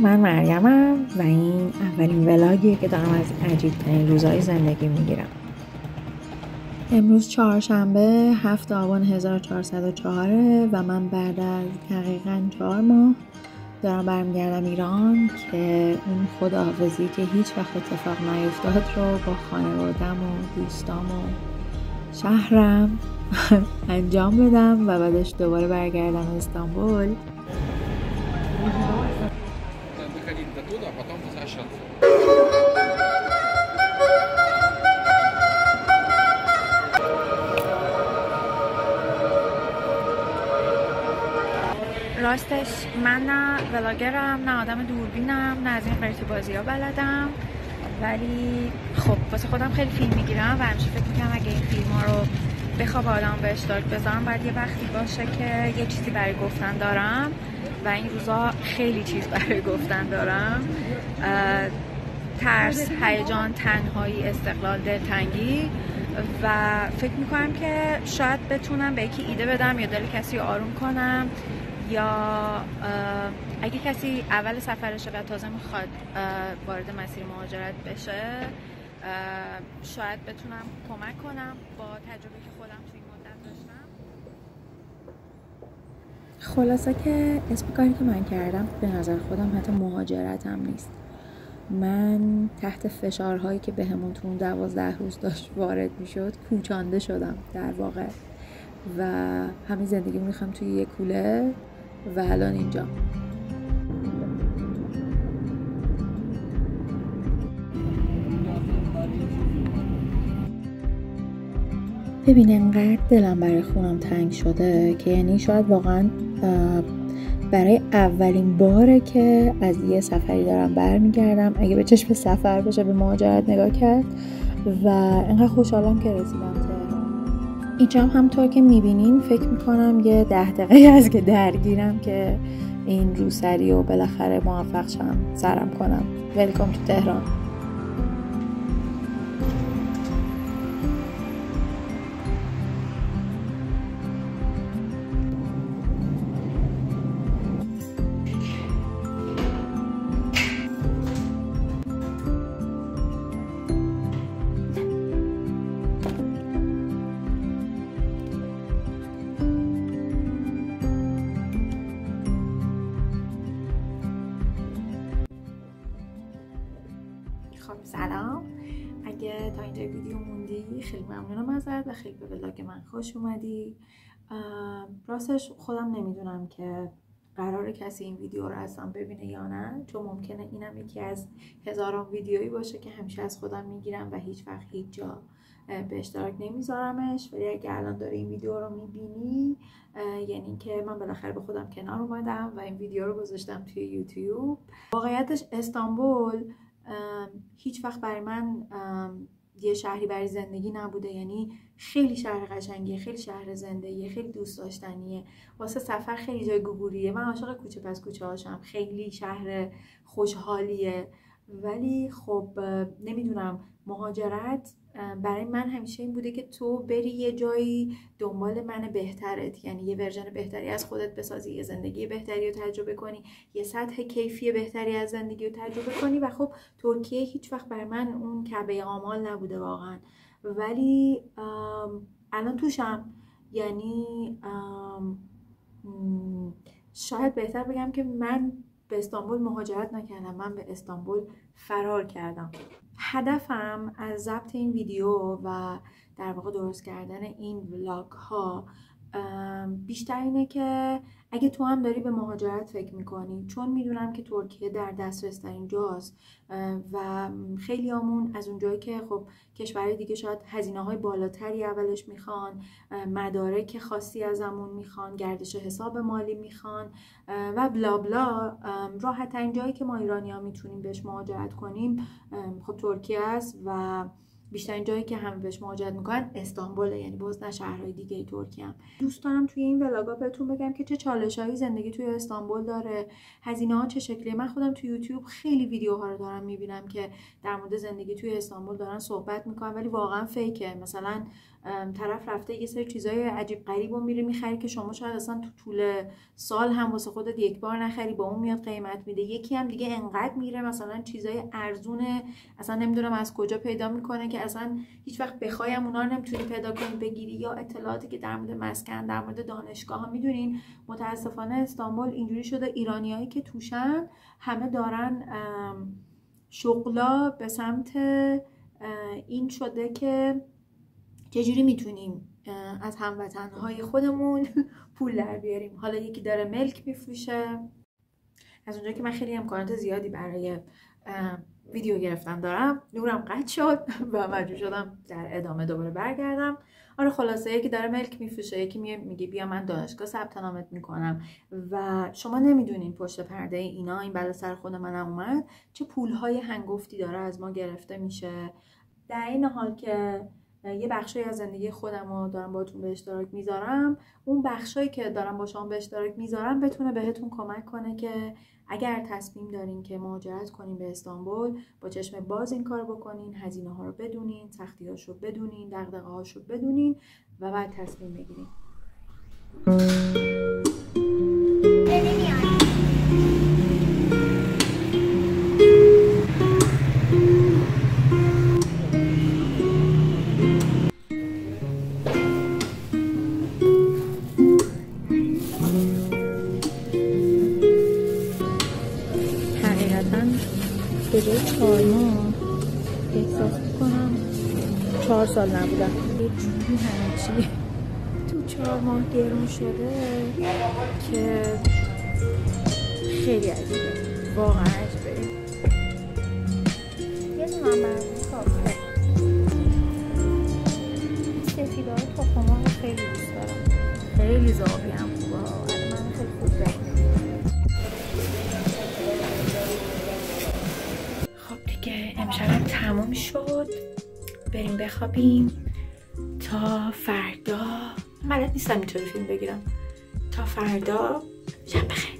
من مریمم و این اولین ولاگیه که دارم از عجیب‌ترین روزهای زندگی میگیرم. امروز چهارشنبه 7 آبان 1404 و من بعد از دقیقاً 4 ماه دارم برمیگردم ایران که اون خداحافظی که هیچ وقت اتفاق نیفتاد رو با خانوادم و دوستام و شهرم انجام بدم و بعدش دوباره برگردم استانبول. راستش من نه ولاگرم، نه آدم دوربینم، نه از این قرتی بازی ها بلدم، ولی خب واسه خودم خیلی فیلم میگیرم و همیشه فکر میکنم اگه این فیلم ها رو بخوام آدم به اشتراک بذارم باید یه وقتی باشه که یه چیزی برای گفتن دارم و این روزا خیلی چیز برای گفتن دارم. ترس، هیجان، تنهایی، استقلال، دلتنگی و فکر میکنم که شاید بتونم به یکی ایده بدم یا دل کسی رو آروم کنم، یا اگه کسی اول سفرشه و تازه میخواد وارد مسیر مهاجرت بشه شاید بتونم کمک کنم با تجربه که خودم توی مدت داشتم. خلاصه که اسم کاری که من کردم به نظر خودم حتی مهاجرت هم نیست. من تحت فشارهایی که بهمون تو اون 12 روز داشت وارد میشد کوچانده شدم در واقع و همین زندگی میخوام توی یه کوله و الان اینجا. ببین انقدر دلم برای خونم تنگ شده که یعنی شاید واقعا برای اولین باره که از یه سفری دارم برمیگردم، اگه به چشم سفر بشه به مهاجرت نگاه کرد، و انقدر خوشحالم که رسیدم تهران. اینجا همطور که میبینین فکر میکنم یه 10 دقیقه از که درگیرم که این روسری و بالاخره موفق شم سرم کنم. ویلکام تو تهران. خب سلام، اگه تا اینجا ویدیو موندی خیلی ممنونم ازت و خیلی به ولاگ من خوش اومدی. راستش خودم نمیدونم که قراره کسی این ویدیو رو اصلا ببینه یا نه، چون ممکنه اینم یکی از هزاران ویدیویی باشه که همیشه از خودم میگیرم و هیچ وقت هیچ جا به اشتراک نمیذارمش. ولی اگه الان داری این ویدیو رو میبینی یعنی که من بالاخره به خودم کنار اومدم و این ویدیو رو گذاشتم توی یوتیوب. واقعیتش استانبول هیچ وقت برای من یه شهری برای زندگی نبوده. یعنی خیلی شهر قشنگیه، خیلی شهر زندگیه، خیلی دوست داشتنیه، واسه سفر خیلی جای گوگوریه. من عاشق کوچه پس کوچه هاشم، خیلی شهر خوشحالیه. ولی خب نمیدونم، مهاجرت برای من همیشه این بوده که تو بری یه جایی دنبال من بهترت، یعنی یه ورژن بهتری از خودت بسازی، یه زندگی بهتری رو تجربه کنی، یه سطح کیفی بهتری از زندگی رو تجربه کنی. و خب ترکیه هیچ وقت برای من اون کعبه آمال نبوده واقعا، ولی الان توشم. یعنی شاید بهتر بگم که من به استانبول مهاجرت نکردم، من به استانبول فرار کردم. هدفم از ضبط این ویدیو و در واقع درست کردن این ولاگ ها بیشتر اینه که اگه تو هم داری به مهاجرت فکر میکنی، چون میدونم که ترکیه در دسترس ترین جاست و خیلی همون از اون جایی که خب کشورهای دیگه شاید هزینه های بالاتری اولش میخوان، مدارک خاصی ازمون میخوان، گردش حساب مالی میخوان و بلا بلا، راحت ترین جایی که ما ایرانی ها میتونیم بهش مهاجرت کنیم خب ترکیه است و بیشترین جایی که همه بهش مهاجرت میکنن استانبوله، یعنی باز نه شهرهای دیگه ترکیه هم. دوست دارم توی این ولاگا بهتون بگم که چه چالش‌هایی زندگی توی استانبول داره، هزینه‌ها چه شکلیه. من خودم توی یوتیوب خیلی ویدیوها رو دارم میبینم که در مورد زندگی توی استانبول دارن صحبت میکنن ولی واقعا فیکه. مثلا طرف رفته یه سری چیزای عجیب غریب رو میره میخری که شما شاید اصلا تو طول سال هم واسه خودت یک بار نخری، با اون میاد قیمت میده. یکی هم دیگه انقدر میره مثلا چیزای ارزونه اصلا نمیدونم از کجا پیدا میکنه که اصلا هیچ وقت بخوایم اونا رو نمیتونی پیدا کنی بگیری، یا اطلاعاتی که در مورد مسکن، در مورد دانشگاه ها. میدونین متاسفانه استانبول اینجوری شده ایرانیایی که توشن همه دارن شغلا به سمت این شده که چجوری میتونیم از هموطنهای خودمون پول در بیاریم. حالا یکی داره ملک میفروشه. از اونجایی که من خیلی امکانات زیادی برای ویدیو گرفتن دارم، نورم قطع شد و مجبور شدم در ادامه دوباره برگردم. آره خلاصه یکی داره ملک میفروشه، یکی میگه بیا من دانشگاه ثبت نامت میکنم و شما نمیدونین پشت پرده اینا این بلا سر خود منم اومد چه پولهای هنگفتی داره از ما گرفته میشه. در این حال که یه بخشی از زندگی خودم رو دارم باهاتون به اشتراک میذارم، اون بخشایی که دارم با شما به اشتراک میذارم بتونه بهتون کمک کنه که اگر تصمیم دارین که مهاجرت کنین به استانبول با چشم باز این کار بکنین، هزینه ها رو بدونین، سختی هاشو بدونین، دغدغه هاشو بدونین و بعد تصمیم بگیرین. به جای 4 ماه احساس میکنم 4 سال نبودم. یه جوری همه چی تو 4 ماه گرون شده که خیلی عجیبه، واقعا عجیبه. یه دونم برمون کافه سفیده های تخم‌مرغ رو خیلی دوست دارم، خیلی زابی هم خوبه. من خیلی خوب دارم. امشب تموم شد، بریم بخوابیم تا فردا. بلد نیستم اینطوری فیلم بگیرم. تا فردا شب بخیر.